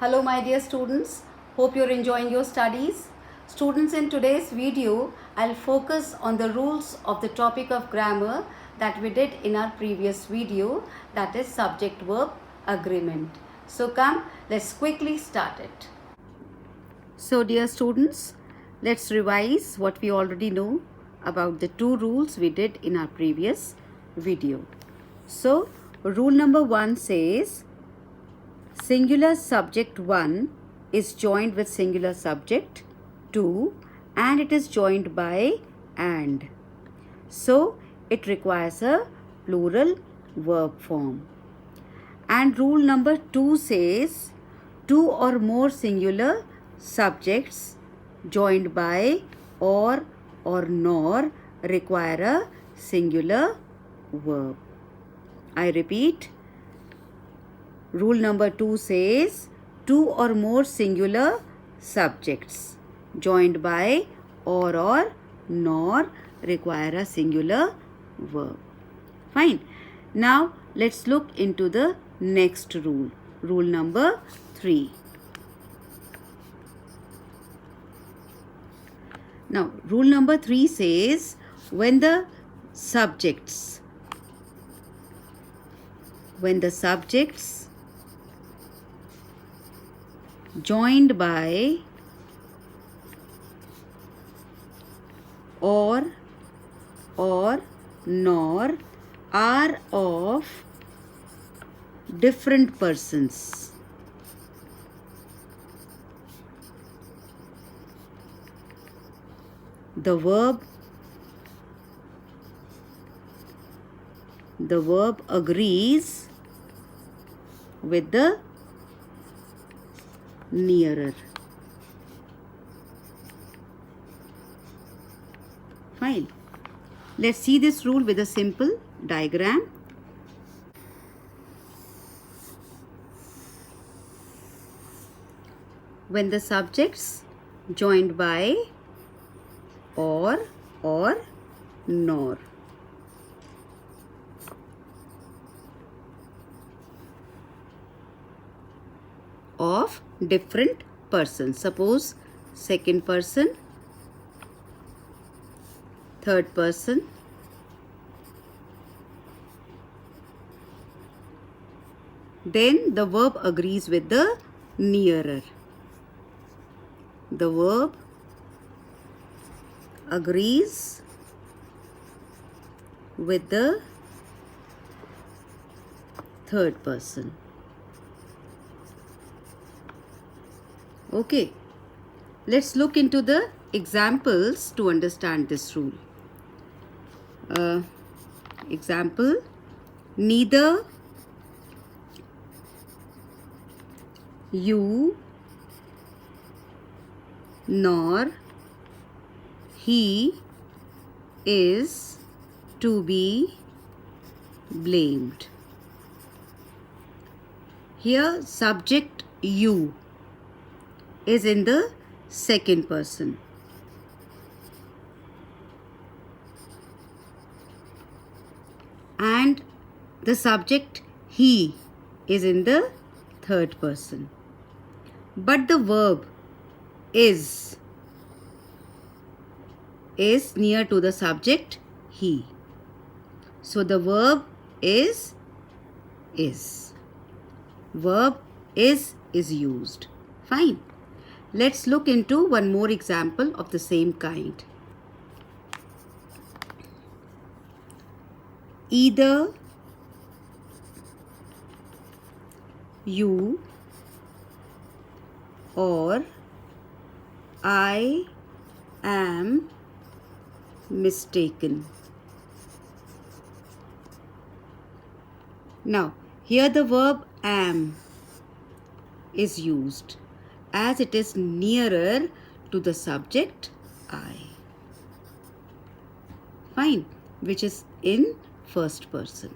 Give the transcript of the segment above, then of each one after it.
Hello my dear students, hope you're enjoying your studies. Students, in today's video, I'll focus on the rules of the topic of grammar that we did in our previous video, that is subject-verb agreement. So come, let's quickly start it. So dear students, let's revise what we already know about the two rules we did in our previous video. So rule number 1 says, singular subject 1 is joined with singular subject 2 and it is joined by and. So it requires a plural verb form. And rule number 2 says two or more singular subjects joined by or nor require a singular verb. I repeat. Rule number 2 says two or more singular subjects joined by or nor require a singular verb. Fine. Now let's look into the next rule. Rule number 3. Now rule number 3 says when the subjects joined by or nor are of different persons, the verb agrees with the nearer. Fine. Let's see this rule with a simple diagram. When the subjects joined by or nor, of different persons. Suppose second person, third person, then the verb agrees with the nearer. The verb agrees with the third person. Okay, let's look into the examples to understand this rule. Example, neither you nor he is to be blamed. Here subject you is in the second person. And the subject he is in the third person. But the verb is near to the subject he. So the verb is. Verb is used. Fine. Let's look into one more example of the same kind. Either you or I am mistaken. Now, here the verb am is used as it is nearer to the subject I. Fine, which is in first person.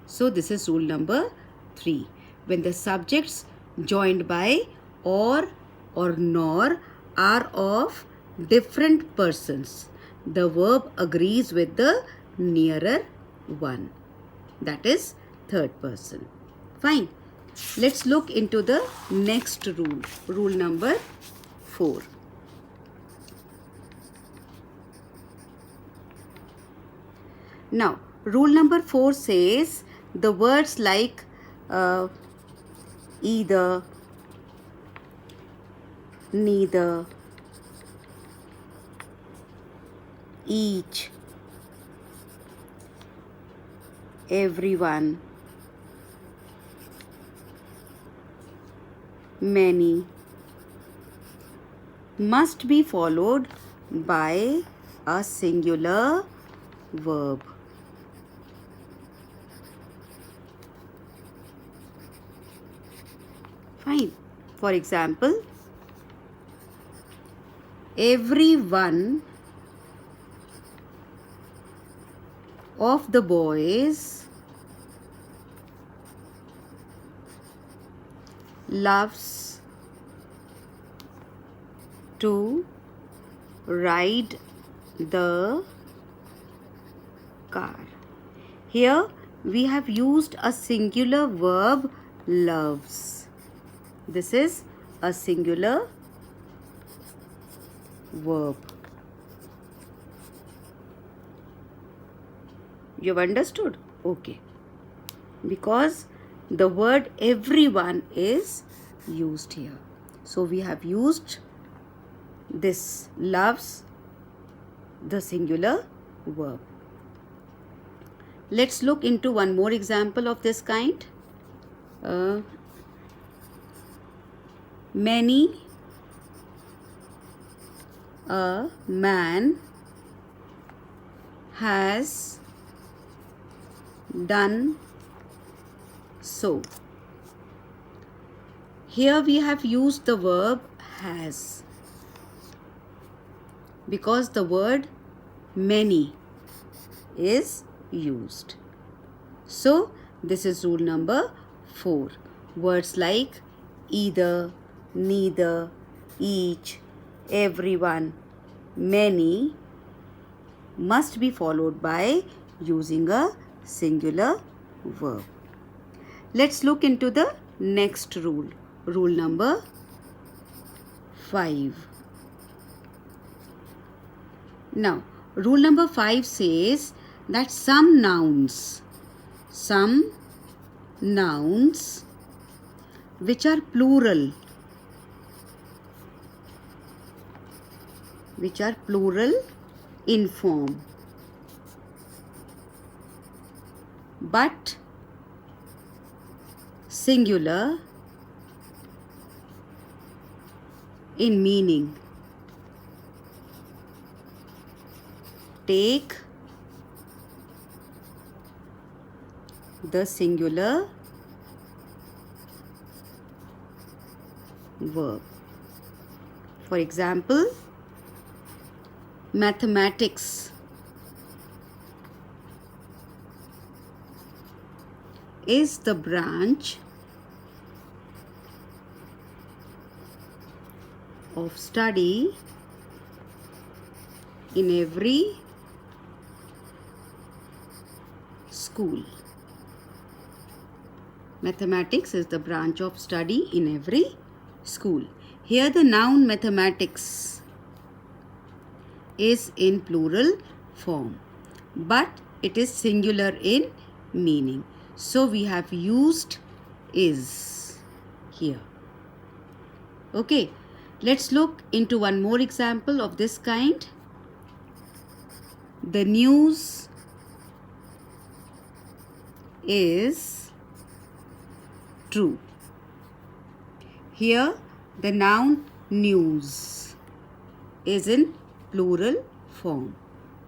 So this is rule number 3. When the subjects joined by or nor are of different persons, the verb agrees with the nearer one. that is third person. Fine. Let's look into the next rule. Rule number 4. Now, rule number 4 says the words like either, neither, each, everyone, many must be followed by a singular verb. Fine. For example, every one of the boys loves to ride the car. Here we have used a singular verb, loves. This is a singular verb. You've understood? Okay. Because the word everyone is used here. So we have used this loves, the singular verb. Let's look into one more example of this kind. Many a man has done so. Here we have used the verb has because the word many is used. So this is rule number 4. Words like either, neither, each, everyone, many must be followed by using a singular verb. Let's look into the next rule. Rule number 5. Now, rule number 5 says that some nouns which are plural in form but singular in meaning take the singular verb. For example, mathematics is the branch of study in every school. Mathematics is the branch of study in every school. Here the noun mathematics is in plural form, but it is singular in meaning. So we have used is here. Okay, let's look into one more example of this kind. The news is true. Here the noun news is in plural form,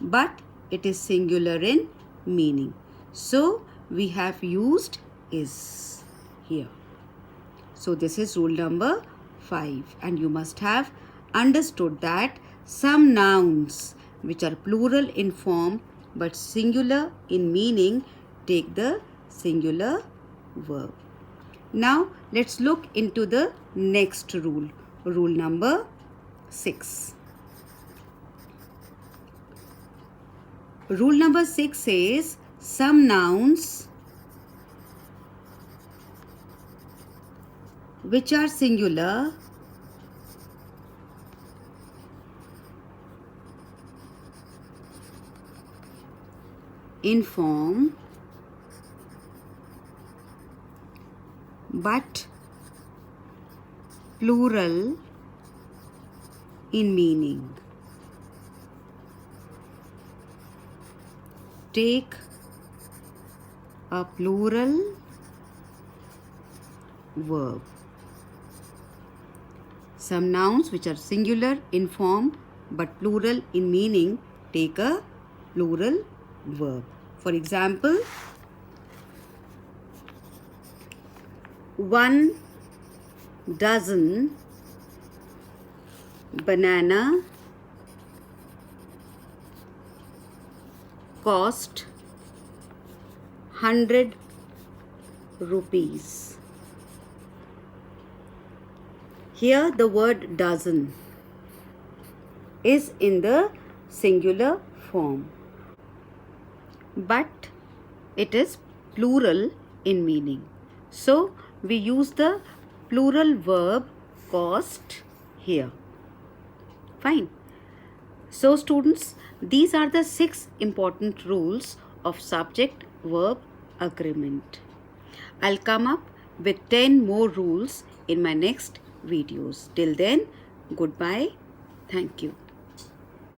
but it is singular in meaning. So we have used is here. So this is rule number 5, and you must have understood that some nouns which are plural in form but singular in meaning take the singular verb. Now let's look into the next rule. Rule number 6. Rule number 6 says some nouns which are singular in form but plural in meaning. Take a plural verb. Some nouns which are singular in form but plural in meaning, take a plural verb. For example, 1 dozen banana cost 100 rupees. Here the word dozen is in the singular form, but it is plural in meaning. So we use the plural verb cost here. Fine. So students, these are the 6 important rules of subject-verb agreement. I'll come up with 10 more rules in my next videos. Till then, goodbye. Thank you.